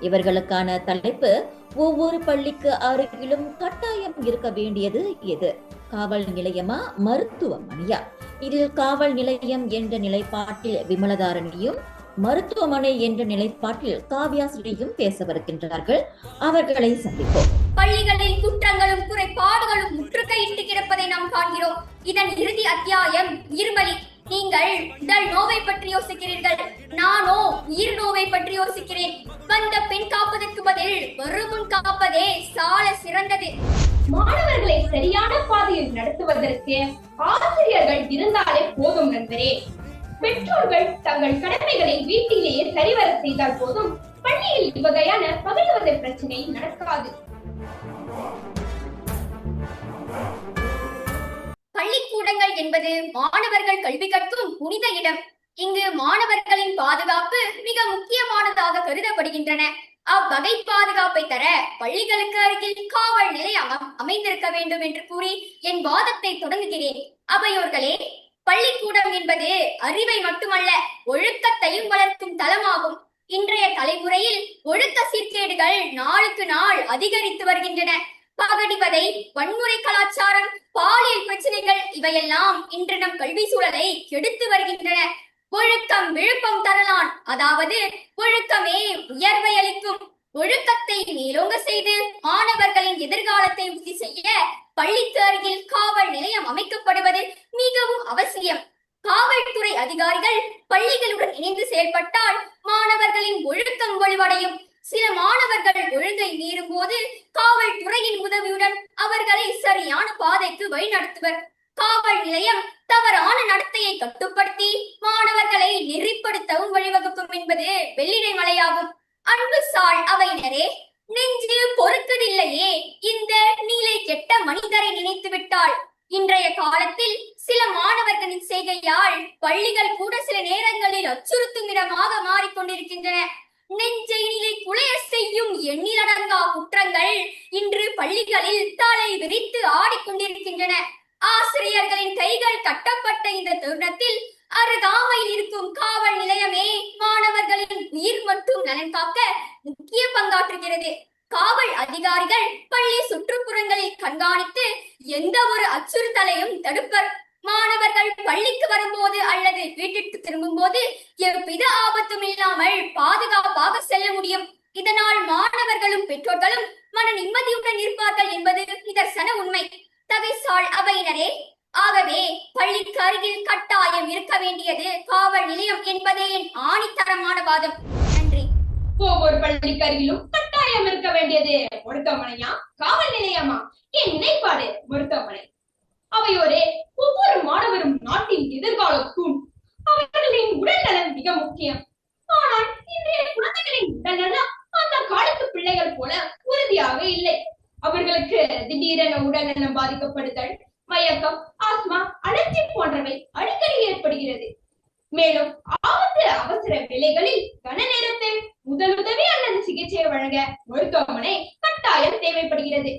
இவர்களுக்கான தலைப்பு, ஒவ்வொரு பள்ளிக்கு அருகிலும் கட்டாயம் இருக்க வேண்டியது எது? காவல் நிலையமா, மருத்துவமனையா? இதில் காவல் நிலையம் என்ற நிலைப்பாட்டில் விமலதாரணியும், மருத்துவமனை என்ற நிலைப்பாட்டில் காவியாசிரியும் பேசவிருக்கின்றார்கள். அவர்களை சந்திப்போம். பள்ளிகளில் குற்றங்களும் குறைபாடுகளும் முற்றுகையிட்டு கிடப்பதை நாம் காண்கிறோம். இதன் இறுதி அத்தியாயம் உயிர்பலி. நீங்கள் உடல் நோவை பற்றி யோசிக்கிறீர்கள், நானோ உயிர் நோவை பற்றி யோசிக்கிறேன். வந்த பெண் காப்பதற்கு பதில் வருமுன் காப்பதே சால சிறந்தது. மாணவர்களை சரியான பாதையில் நடத்துவதற்கு ஆசிரியர்கள் இருந்தாலே போதும் நண்பரே. பெற்றோர்கள் தங்கள் கடமைகளை வீட்டிலேயே சரிவர செய்தால் போதும், பள்ளியில் இவ்வகையான பகிர்வதை பிரச்சனை நடக்காது. பள்ளிக்கூடங்கள் என்பது மாணவர்கள் கல்வி கற்கும் புனித இடம். இங்கு மாணவர்களின் பாதுகாப்பு மிக முக்கியமானதாக கருதப்படுகின்றன. அவ்வகை பாதுகாப்பை தர பள்ளிகளுக்கு அருகில் காவல் நிலையம் அமைந்திருக்க வேண்டும் என்று கூறி என் வாதத்தை தொடங்குகிறேன். அவையோர்களே, பள்ளிக்கூடம் என்பது அறிவை மட்டுமல்ல, ஒழுக்கத்தையும் வளர்க்கும் தளமாகும். இன்றைய தலைமுறையில் ஒழுக்க சீர்கேடுகள் நாளுக்கு நாள் அதிகரித்து வருகின்றன. பகடிவதை, வன்முறை கலாச்சாரம், பாலியல் பிரச்சனைகள் இவையெல்லாம் இன்று நம் கல்வி சூழலை கெடுத்து வருகின்றன. ஒழுக்கம் விழுப்பம் தரலான், அதாவது ஒழுக்கமே உயர்வை அளிக்கும். ஒழுக்கத்தை மேலோங்க செய்து மாணவர்களின் எதிர்காலத்தை உறுதி செய்ய பள்ளிக்கு அருகில் காவல் நிலையம் அமைக்கப்படுவது மிகவும் அவசியம். காவல்துறை அதிகாரிகள் பள்ளிகளுடன் இணைந்து செயல்பட்டால் மாணவர்களின் ஒழுக்கம் வலுவடையும். சில மாணவர்கள் ஒழுங்கை மீறும் போது காவல்துறையின் உதவியுடன் அவர்களை சரியான பாதைக்கு வழிநடத்துவர். காவல் நிலையம் தவறான நடத்தையை கட்டுப்படுத்தி மாணவர்களை நெறிப்படுத்தவும் வழிவகுக்கும் என்பது வெள்ளிடை மலையாகும். அன்பு சால் அவையினரே, நெஞ்சு பொறுக்கதில்லையே இந்த நீலை கெட்ட மனிதரை நினைத்து விட்டால். இன்றைய காலத்தில் சில மாணவர்களின் செய்கையால் பள்ளிகள் கூட சில நேரங்களில் அச்சுறுத்தும் இடமாக மாறிக்கொண்டிருக்கின்றன. நெஞ்சை நிலை குலைய செய்யும் எண்ணிலடங்கா குற்றங்கள் இன்று பள்ளிகளில் தலை விரித்து ஆடிக்கொண்டிருக்கின்றன. ஆசிரியர்களின் கைகள் கட்டப்பட்ட இந்த தருணத்தில் அருகாமையில் இருக்கும் காவல் நிலையமே மாணவர்களின் உயிர் மற்றும் நலன் காக்க முக்கிய பங்காற்றுகிறது. காவல் அதிகாரிகள் பள்ளி சுற்றுப்புறங்களில் கண்காணித்து எந்த ஒரு அச்சுறுத்தலையும் தடுப்பர். மாணவர்கள் பள்ளிக்கு வரும்போது அல்லது வீட்டிற்கு திரும்பும் போது எவ்வித ஆபத்தும் இல்லாமல் பாதுகாப்பாக செல்ல முடியும். இதனால் மாணவர்களும் பெற்றோர்களும் மன நிம்மதியுடன் இருப்பார்கள் என்பது நிதர்சன உண்மை. தகைசால் அவையினரே, ஆகவே பள்ளிக்கு அருகில் கட்டாயம் இருக்க வேண்டியது காவல் நிலையம் என்பதே என் ஆணித்தரமான வாதம். நன்றி. ஒவ்வொரு பள்ளிக்கு அருகிலும் கட்டாயம் இருக்க வேண்டியது மருத்துவமனையா, காவல் நிலையமா? என் நிலைப்பாடு மருத்துவமனை. அவையோரே, ஒவ்வொரு மாணவரும் நாட்டின் எதிர்காலம் தூண். அவர்களின் உடல்நலம் மிக முக்கியம். ஆனால் இன்றைய குழந்தைகளின் உடல்நலம் அந்த காலத்து பிள்ளைகள் போல உறுதியாக இல்லை. அவர்களுக்கு திடீரென உடல்நலம் பாதிக்கப்படுதல், மயக்கம், ஆஸ்மா, அலர்ஜி போன்றவை அடிக்கடி ஏற்படுகிறது. மேலும் ஆபத்து அவசர வேளைகளில் கன நேரத்தில் முதலுதவி அல்லது சிகிச்சை வழங்க மருத்துவமனை கட்டாயம் தேவைப்படுகிறது.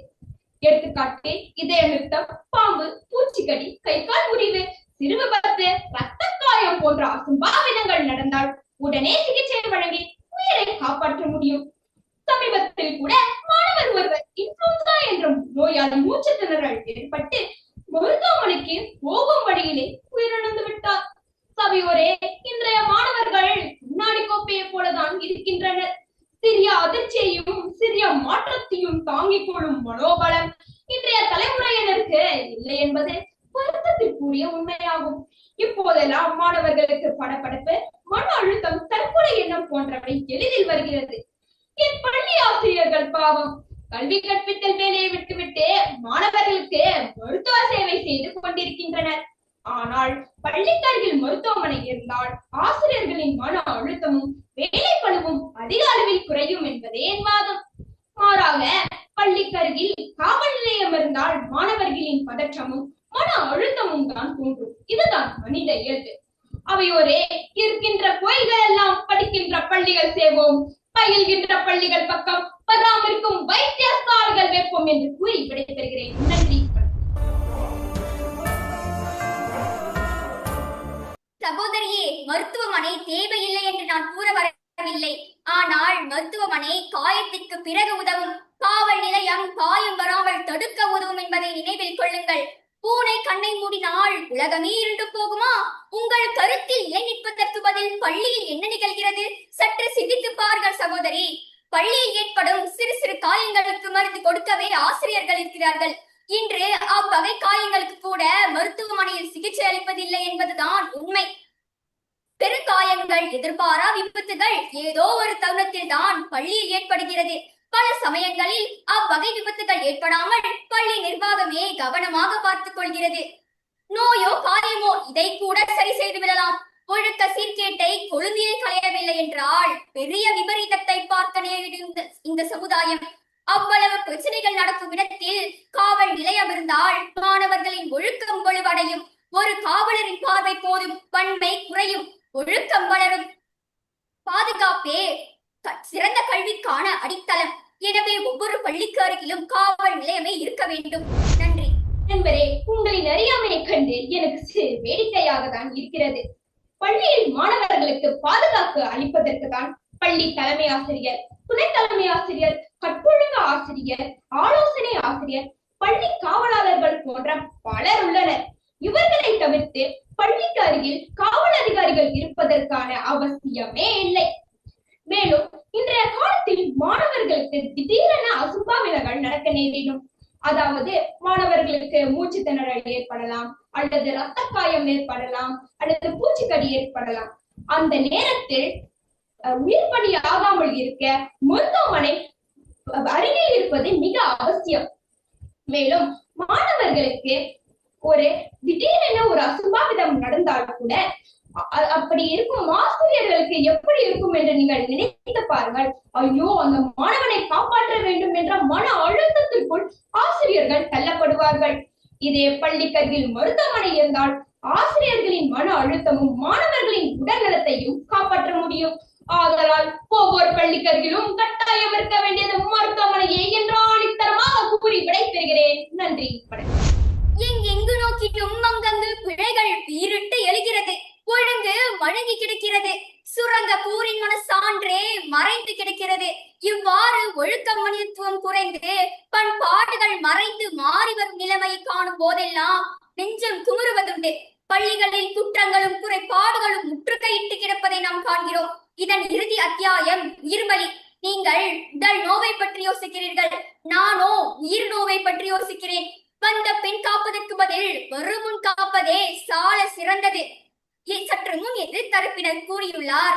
எடுத்துக்காட்டு, இதய நிறுத்தம், பாம்பு, பூச்சிக்கடி, கை கால் முறிவு, சிறு விபத்து, ரத்த காயம் போன்ற அசம்பாவிதங்கள் நடந்தால் உடனே சிகிச்சை வழங்கி உயிரை காப்பாற்ற முடியும். சமீபத்தில் கூட மாணவர் ஒருவர் இன்ஃப்ளூயன்சா என்ற நோயால் மூச்சு திணறல் ஏற்பட்டு மருத்துவமனைக்கு போகும் வழியிலே உயிரிழந்து விட்டார். சபையோரே, இன்றைய மாணவர்கள் முன்னாடி கோப்பையை போலதான் இருக்கின்றனர். சிறிய அதிர்ச்சியையும் சிறிய மாற்றத்தையும் தாங்கிக் கொள்ளும் மனோபலம் இன்றைய தலைமுறையினருக்கு இல்லை என்பது வருத்தத்திற்குரிய உண்மையாகும். இப்போதெல்லாம் மாணவர்களுக்கு படபடப்பு, மன அழுத்தம், தற்கொலை எண்ணம் போன்றவை எளிதில் வருகிறது. என் பள்ளி ஆசிரியர்கள் பாவம், கல்வி கற்பித்தல் வேலையை விட்டுவிட்டு மாணவர்களுக்கு மருத்துவ சேவை செய்து கொண்டிருக்கின்றனர். ஆனால் பள்ளிக்கருகில் மருத்துவமனை இருந்தால் ஆசிரியர்களின் மன அழுத்தமும் வேலை பளுவும் அதிக அளவில் குறையும் என்பதே என் வாதம். மாறாக பள்ளிக்கருகில் காவல் நிலையம் இருந்தால் மாணவர்களின் பதற்றமும் மன அழுத்தமும் தான் தோன்றும். இதுதான் மனித இயல்பு. அவையோரே, இருக்கின்ற பொய்கள் எல்லாம் படிக்கின்ற பள்ளிகள் செய்வோம், பயில்கின்ற பள்ளிகள் பக்கம் பராமரிக்கும் வைத்தியசாலைகள் வைப்போம் என்று கூறி விடைபெறுகிறேன். நன்றி. சகோதரியே, மருத்துவமனை தேவையில்லை என்று நான் கூற வரவில்லை. ஆனால் மருத்துவமனை காயத்திற்கு பிறகு உதவும், காவல் நிலையம் காயம் வராமல் தடுக்க உதவும் என்பதை நினைவில் கொள்ளுங்கள். பூனை கண்ணை மூடினால் உலகமே இருண்டு போகுமா? உங்கள் கருத்தில் இலை நிற்பதற்கு பதில் பள்ளியில் என்ன நிகழ்கிறது? சற்று சிந்தித்து பாருங்கள் சகோதரி. பள்ளியில் ஏற்படும் சிறு சிறு காயங்களுக்கு மருந்து கொடுக்கவே ஆசிரியர்கள் இருக்கிறார்கள். இன்று அவ்வகை காயங்களுக்கு கூட மருத்துவமனையில் சிகிச்சை அளிப்பதில்லை என்பதுதான் உண்மை. பெருங்காயங்கள், எதிர்பாரா விபத்துகள் ஏதோ ஒரு தருணத்தில் தான் பள்ளியில் ஏற்படுகிறது. பல சமயங்களில் அவ்வகை விபத்துகள் ஏற்படாமல் பள்ளி நிர்வாகமே கவனமாக பார்த்துக் கொள்கிறது. நோயோ காயமோ இதை கூட சரி செய்து விடலாம். ஒழுக்க சீர்கேட்டை கொழுந்தியில் களையவில்லை என்றால் பெரிய விபரீதத்தை பார்க்க நேரிடும் இந்த சமுதாயம். அவ்வளவு பிரச்சனைகள் நடக்கும் இடத்தில் காவல் நிலையம் இருந்தால் மாணவர்களின் ஒழுக்கம் வலுவடையும். ஒரு காவலரின் பார்வை போதும், வன்மை குறையும், ஒழுக்கம் வளரும். பாதுகாப்பே சிறந்த கல்விக்கான அடித்தளம். எனவே ஒவ்வொரு பள்ளிக்கு அருகிலும் காவல் நிலையமே இருக்க வேண்டும். நன்றி. நண்பரே, உங்களின் அறியாமையை கண்டு எனக்கு வேடிக்கையாக தான் இருக்கிறது. பள்ளியில் மாணவர்களுக்கு பாதுகாப்பு அளிப்பதற்கு தான் பள்ளி தலைமை ஆசிரியர், துணை தலைமை ஆசிரியர், கற்பொழுங்கு ஆசிரியர், ஆலோசனை ஆசிரியர், பள்ளி காவலாளர்கள் போன்ற பலர் உள்ளனர். இவர்களை தவிர்த்து பள்ளிக்கு அருகில் காவல் அதிகாரிகள் இருப்பதற்கான அவசியமே இல்லை. மேலும் இன்றைய காலத்தில் மாணவர்களுக்கு திடீரென அசுபாவிதங்கள் நடக்க நேரிடும். அதாவது மாணவர்களுக்கு மூச்சு திணறல் ஏற்படலாம், அல்லது இரத்த காயம் ஏற்படலாம், அல்லது பூச்சிக்கடி ஏற்படலாம். அந்த நேரத்தில் உயிர் பலி ஆகாமல் இருக்க மருத்துவமனை அருகில் இருப்பது மிக அவசியம். மேலும் மாணவர்களுக்கு ஒரு திடீரென ஒரு அசுபாவிதம் நடந்தால் கூட அப்படி இருக்கும் ஆசிரியர்களுக்கு எப்படி இருக்கும் என்று நீங்கள் நினைத்து பாருங்கள். ஐயோ, அந்த மாணவனை காப்பாற்ற வேண்டும் என்ற மன அழுத்தத்திற்குள் ஆசிரியர்கள் தள்ளப்படுவார்கள். இதே பள்ளிக்கருகில் மருத்துவமனை இருந்தால் ஆசிரியர்களின் மன அழுத்தமும் மாணவர்களின் உடல்நலத்தையும் காப்பாற்ற முடியும். ஆதலால் ஒவ்வொரு பள்ளிக்கருகிலும் கட்டாயம் இருக்க வேண்டியது மருத்துவமனையே என்று ஆணித்தரமாக கூறி விடைபெறுகிறேன். நன்றி. எங்கெங்கு நோக்கிட்டும் அங்கங்கு பிழைகள் பீரிட்டு எழுகிறது. ஒழுங்கு மழுங்கி கிடக்கிறது. சுரங்க கூறின் சான்றே மறைந்து கிடக்கிறது. இவ்வாறு ஒழுக்கம் மனிதத்துவம் குறைந்து பண்பாடுகள் மறைந்து மாறி வரும் நிலைமையை காணும் போதெல்லாம் நெஞ்சம் குமுறுவதுண்டு. பள்ளிகளில் குற்றங்களும் குறைபாடுகளும் முற்றுகையிட்டு கிடப்பதை நாம் காண்கிறோம். இதன் இறுதி அத்தியாயம் உயிர்பலி. நீங்கள் உடல் நோவை பற்றி யோசிக்கிறீர்கள், நானோ உயிர் நோவை பற்றி யோசிக்கிறேன். வந்த பெண் காப்பதற்கு பதில் வருமுன் காப்பதே சால சிறந்தது. சற்று முன் எதிர்த்தரப்பினர் கூறியுள்ளார்.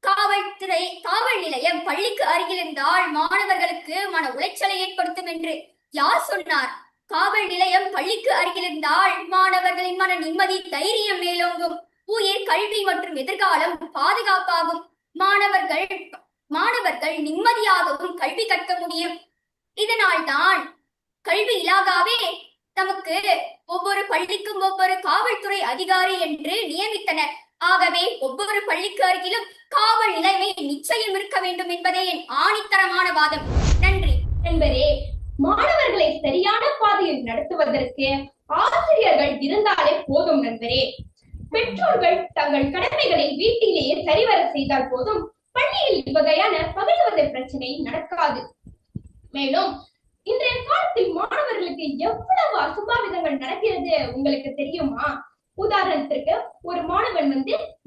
காவல் நிலையம் பள்ளிக்கு அருகில் இருந்தால் மாணவர்களுக்கு மன உளைச்சலை ஏற்படுத்தும் என்று. யார் சொன்னார்? காவல் நிலையம் பள்ளிக்கு அருகில் இருந்தால் மாணவர்களின் மன நிம்மதி, தைரியம் மேலோங்கும். உயிர், கல்வி மற்றும் எதிர்காலம் பாதுகாப்பாகும். மாணவர்கள் நிம்மதியாகவும் கல்வி கற்க முடியும். இதனால் தான் கல்வி இலாகாவே நமக்கு ஒவ்வொரு பள்ளிக்கும் ஒவ்வொரு காவல்துறை அதிகாரி என்று நியமித்தனர். ஆகவே ஒவ்வொரு பள்ளிக்கு அருகிலும் காவல் நிலைமை நிச்சயம் இருக்க வேண்டும் என்பதே என் ஆணித்தரமான வாதம். நன்றி. நண்பரே, மாணவர்களை சரியான பாதையில் நடத்துவதற்கு ஆசிரியர்கள் இருந்தாலே போதும். நண்பரே, பெற்றோர்கள் தங்கள் கடமைகளை வீட்டிலேயே சரிவர செய்தால் போதும். பள்ளியில் இவ்வகையான பகிர்வது பிரச்சனை நடக்காது. மேலும் இன்றைய காலத்தில் மாணவர்களுக்கு எவ்வளவு அசுபாவிதங்கள் நடக்கிறது உங்களுக்கு தெரியுமா? உதாரணத்திற்கு ஒரு மாணவன்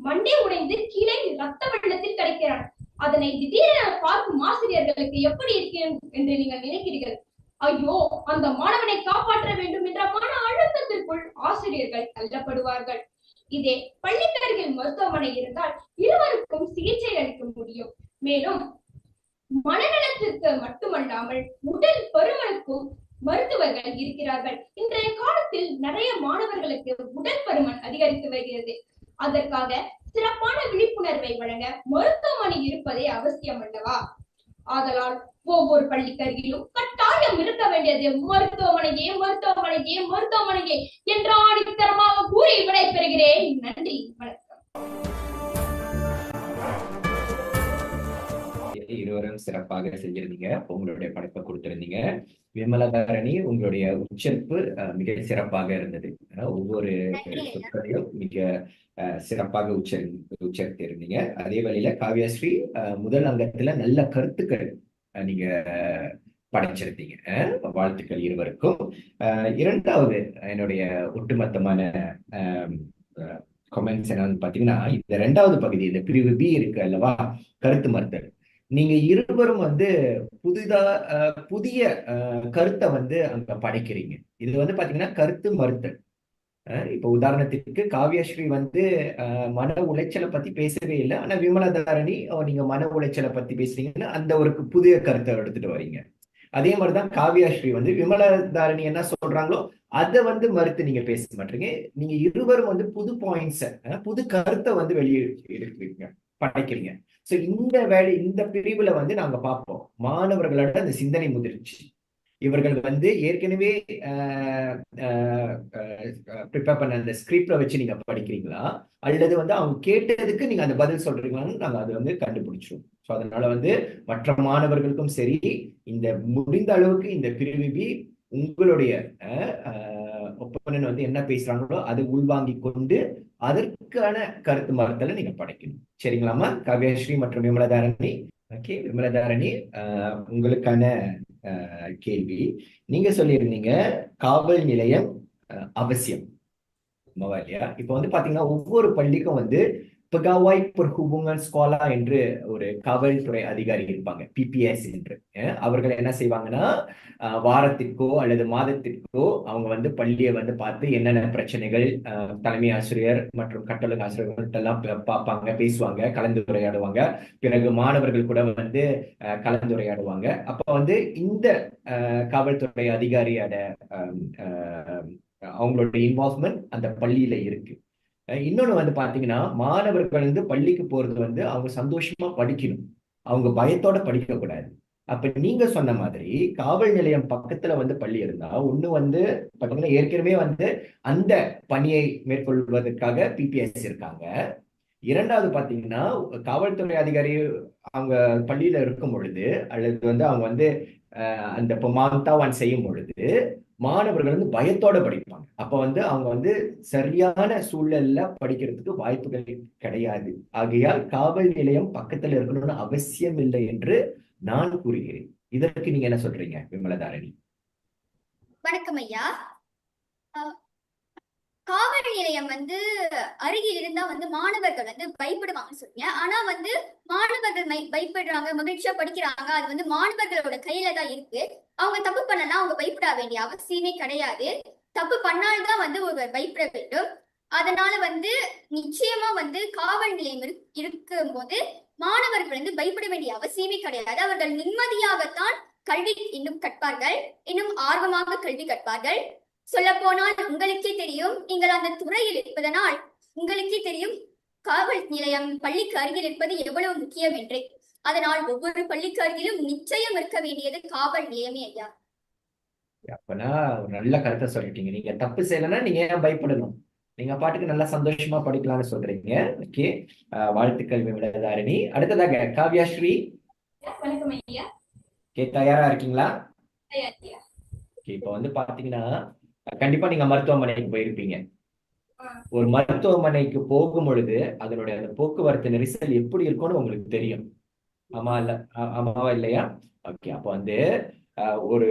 மண்டே உடைந்து கீழே ரத்த வெள்ளத்தில் கிடைக்கிறான். அதனை திடீரென பார்க்கும் ஆசிரியர்களுக்கு எப்படி இருக்கிறது என்று நீங்கள் நினைக்கிறீர்கள்? ஐயோ, அந்த மாணவனை காப்பாற்ற வேண்டும் என்ற மன அழுத்தத்திற்குள் ஆசிரியர்கள் தள்ளப்படுவார்கள். இதே பள்ளிக்கருகில் மருத்துவமனை இருந்தால் இருவருக்கும் சிகிச்சை அளிக்க முடியும். மேலும் மனநலத்திற்கு மட்டுமல்லாமல் உடல் பருமனுக்கும் மருத்துவர்கள் இருக்கிறார்கள். இன்றைய காலத்தில் நிறைய மாணவர்களுக்கு உடல் பருமன் அதிகரித்து வருகிறது. அதற்காக சிறப்பான விழிப்புணர்வை வழங்க மருத்துவமனை இருப்பதே அவசியம் அல்லவா? ஆதலால் ஒவ்வொரு பள்ளிக்கருகிலும் கட்டாயம் இருக்க வேண்டியது மருத்துவமனையே மருத்துவமனையே மருத்துவமனையே என்ற ஆணித்தரமாக கூறி விடைபெறுகிறேன். நன்றி, வணக்கம். இருவரும் சிறப்பாக செஞ்சிருந்தீங்க. உங்களுடைய படைப்பை கொடுத்திருந்தீங்க. விமலதாரணி, உங்களுடைய உச்சரிப்பு மிக சிறப்பாக இருந்தது. ஒவ்வொரு நன்றி ஐயா. சொற்களையும் மிக சிறப்பாக உச்சரித்து இருந்தீங்க. அதே வழியில காவ்யாஸ்ரீ, முதல் அங்கத்துல நல்ல கருத்துக்கள் நீங்க படைச்சிருந்தீங்க. வாழ்த்துக்கள் இருவருக்கும். இரண்டாவது என்னுடைய ஒட்டுமொத்தமான கமெண்ட்ஸ் என்னன்னு பாத்தீங்கன்னா, இந்த இரண்டாவது பகுதி, இந்த பிரிவு பி இருக்கு அல்லவா, கருத்து மறுத்தல். நீங்க இருவரும் புதிய கருத்தை அங்க படைக்கிறீங்க. இது பாத்தீங்கன்னா கருத்து மறுத்தல். இப்ப உதாரணத்துக்கு காவ்யஸ்ரீ மன உளைச்சலை பத்தி பேசவே இல்லை. ஆனா விமலதாரணி, நீங்க மன உளைச்சலை பத்தி பேசுறீங்கன்னா அந்த ஒரு புதிய கருத்தை எடுத்துட்டு வரீங்க. அதே மாதிரிதான் காவ்யாஸ்ரீ விமலதாரணி என்ன சொல்றாங்களோ அதை மறுத்து நீங்க பேச மாட்டீங்க. நீங்க இருவரும் புது பாயிண்ட்ஸ, புது கருத்தை வெளியே எடுக்கிறீங்க, படைக்கிறீங்க. சோ இந்த பிரிவுல நாங்க பார்ப்போம் மாணவர்களோட அந்த சிந்தனை முதிர்ச்சி. இவர்கள் ஏற்கனவே ப்ரிப்பேர் பண்ண அந்த ஸ்கிரிப்டை வச்சு நீங்க படிக்கிறீங்களா, அல்லது அவங்க கேட்டதுக்கு நீங்க அந்த பதில் சொல்றீங்களான்னு நாங்க அதை கண்டுபிடிச்சோம். ஸோ அதனால மற்ற மாணவர்களுக்கும் சரி, இந்த முடிந்த அளவுக்கு இந்த பிரிவு பி உங்களுடைய ஒப்பனன் என்ன பேசுறாங்களோ அதை உள்வாங்கி கொண்டு அதற்கான கருத்து மறுத்தலை நீங்க படைக்கணும். சரிங்களாமா காவ்யஸ்ரீ மற்றும் விமலதாரணி? ஓகே விமலதாரணி, உங்களுக்கான கேள்வி. நீங்க சொல்லியிருந்தீங்க காவல் நிலையம் அவசியம் இல்லையா? இப்ப பாத்தீங்கன்னா ஒவ்வொரு பள்ளிக்கும் Pegawai Perhubungan Sekolah என்று ஒரு காவல்துறை அதிகாரி இருப்பாங்க, PPS என்று. அவர்கள் என்ன செய்வாங்கன்னா, வாரத்திற்கோ அல்லது மாதத்திற்கோ அவங்க பள்ளியை பார்த்து என்னென்ன பிரச்சனைகள், தலைமை ஆசிரியர் மற்றும் கட்டளை ஆசிரியர்கள் எல்லாம் பார்ப்பாங்க, பேசுவாங்க, கலந்துரையாடுவாங்க. பிறகு மாணவர்கள் கூட கலந்துரையாடுவாங்க. அப்ப இந்த காவல்துறை அதிகாரியோட அவங்களுடைய இன்வால்வ்மெண்ட் அந்த பள்ளியில இருக்கு. இன்னொன்னு பாத்தீங்கன்னா, மாணவர்கள் பள்ளிக்கு போறது அவங்க சந்தோஷமா படிக்கணும், அவங்க பயத்தோட படிக்க கூடாது. அப்ப நீங்க சொன்ன மாதிரி காவல் நிலையம் பக்கத்துல பள்ளி இருந்தா ஒண்ணு பாத்தீங்கன்னா ஏற்கனவே அந்த பணியை மேற்கொள்வதற்காக PPS இருக்காங்க. இரண்டாவது பாத்தீங்கன்னா, காவல்துறை அதிகாரி அவங்க பள்ளியில இருக்கும் பொழுது அல்லது அவங்க அந்த மாந்தாவான் செய்யும் பொழுது மாணவர்கள் பயத்தோட படிப்பாங்க. அப்ப அவங்க சரியான சூழல்ல படிக்கிறதுக்கு வாய்ப்புகள் கிடையாது. ஆகையால் காவல் நிலையம் பக்கத்துல இருக்கணும்னு அவசியம் இல்லை என்று நான் கூறுகிறேன். இதற்கு நீங்க என்ன சொல்றீங்க விமலதாரணி? வணக்கம் ஐயா. காவல் நிலையம் அருகில் இருந்தா மாணவர்கள் பயப்படுவாங்கன்னு சொல்றீங்க. ஆனா மாணவர்கள் பயப்படுறாங்க, மகிழ்ச்சியா படிக்கிறாங்க, அது மாணவர்களோட கையில தான் இருக்கு. அவங்க தப்பு பண்ணலாம், அவங்க பயப்பட வேண்டிய அவசியமே கிடையாது. தப்பு பண்ணால்தான் ஒருவர் பயப்பட வேண்டும். அதனால நிச்சயமா காவல் நிலையம் இருக்கும் போது மாணவர்கள் பயப்பட வேண்டிய அவசியமே கிடையாது. அவர்கள் நிம்மதியாகத்தான் கல்வி இன்னும் கற்பார்கள், இன்னும் ஆர்வமாக கல்வி கற்பார்கள். சொல்ல போனால் உங்களுக்கே தெரியும், நீங்கள் அந்த துறையில் இருப்பதனால் உங்களுக்கே தெரியும் காவல் நிலையம் பள்ளிக்கு அருகில் இருப்பது எவ்வளவு முக்கியம் என்று. அதனால் ஒவ்வொரு பள்ளிக்கு அருகிலும் நிச்சயம் இருக்க வேண்டியது காவல் நிலையமே ஐயா. அப்பனா ஒரு நல்ல கருத்தை சொல்லிட்டீங்க. நீங்க தப்பு செய்யலன்னா நீங்க ஏன் பயப்படணும்? நீங்க பாட்டுக்கு நல்லா சந்தோஷமா படிக்கலாம்னு சொல்றீங்க. ஓகே, வாழ்த்துக்கள் விமலதாரணி. அடுத்ததாக காவ்யாஸ்ரீ. வணக்கம் ஐயா. தயாரா இருக்கீங்களா? இப்ப பாத்தீங்கன்னா கண்டிப்பா நீங்க மருத்துவமனைக்கு போயிருப்பீங்க. ஒரு மருத்துவமனைக்கு போகும் பொழுது அதனுடைய அந்த போக்குவரத்து நெரிசல் எப்படி இருக்கும்னு உங்களுக்கு தெரியும். ஆமாவா இல்லையா? ஓகே, அப்ப ஒரு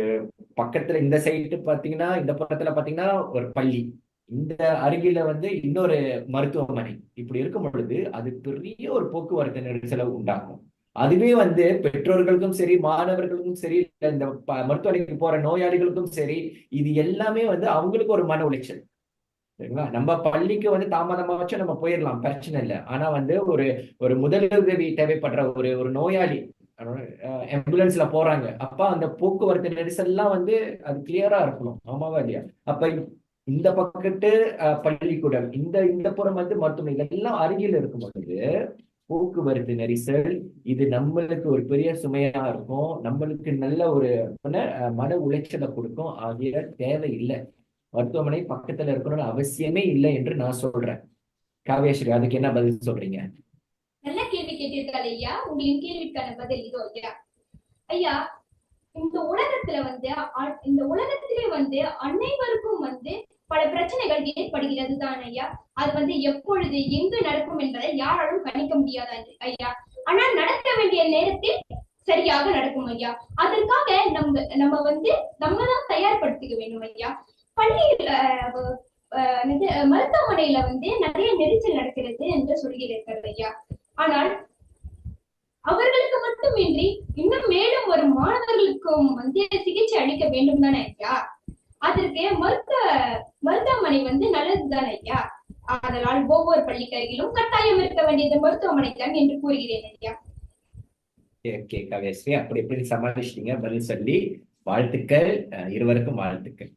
பக்கத்துல இந்த சைடு பாத்தீங்கன்னா, இந்த பக்கத்துல பாத்தீங்கன்னா ஒரு பள்ளி, இந்த அருகில இன்னொரு மருத்துவமனை. இப்படி இருக்கும் பொழுது அது பெரிய ஒரு போக்குவரத்து நெரிசலை உண்டாகும். அதுவே பெற்றோர்களுக்கும் சரி, மாணவர்களுக்கும் சரி, இந்த மருத்துவமனைக்கு போற நோயாளிகளுக்கும் சரி, இது எல்லாமே அவங்களுக்கு ஒரு மன உளைச்சல். சரிங்களா? நம்ம பள்ளிக்கு தாமதமாச்சும் நம்ம போயிடலாம், பிரச்சனை இல்லை. ஆனா ஒரு முதலுதவி தேவைப்படுற ஒரு நோயாளி ஆம்புலன்ஸ்ல போறாங்க, அப்ப அந்த போக்குவரத்து நெரிசல்லாம் அது கிளியரா இருக்கணும். ஆமாவா இல்லையா? அப்ப இந்த பக்கத்து பள்ளிக்கூடம், இந்த புறம் மருத்துவமனை இதெல்லாம் அருகில் இருக்கும் பொழுது போக்குவரத்து நெரிசல் இது நம்மளுக்கு ஒரு பெரிய சுமையா இருக்கும், நம்மளுக்கு நல்ல ஒரு மன உளைச்சலை கொடுக்கும். ஆகிய தேவை இல்லை, மருத்துவமனை பக்கத்துல இருக்கணும்னு அவசியமே இல்லை என்று நான் சொல்றேன். காவ்யாஸ்ரீ, அதுக்கு என்ன பதில் சொல்றீங்க? நல்ல கேள்வி கேட்டீர்கள் ஐயா. உங்களின் கேள்விக்கான பதில் இதோ ஐயா. ஐயா, இந்த உலகத்திலே அனைவருக்கும் பல பிரச்சனைகள் ஏற்படுகிறது தான் ஐயா. அது எப்பொழுது எங்கு நடக்கும் என்பதை யாராலும் கணிக்க முடியாது ஐயா. ஆனால் நடக்க வேண்டிய நேரத்தில் சரியாக நடக்கும் ஐயா. அதற்காக நம்ம தான் தயார்படுத்திக்க வேண்டும் ஐயா. பள்ளியில மருத்துவமனையில நிறைய நெரிசல் நடக்கிறது என்று சொல்கிறீர்கள் ஐயா. ஆனால் அவர்களுக்கு மட்டுமின்றி இன்னும் மேலும் வரும் மாணவர்களுக்கும் சிகிச்சை அளிக்க வேண்டும் தானே ஐயா. அதற்கு மருத்துவமனை நல்லதுதானே ஐயா. அதனால் ஒவ்வொரு பள்ளிக்கு அருகிலும் கட்டாயம் இருக்க வேண்டியது மருத்துவமனை தான் என்று கூறுகிறேன் ஐயா. கவியஸ்ரீ, அப்படி எப்படி சமாளிச்சிட்டீங்க பதில் சொல்லி. வாழ்த்துக்கள், இருவருக்கும் வாழ்த்துக்கள்.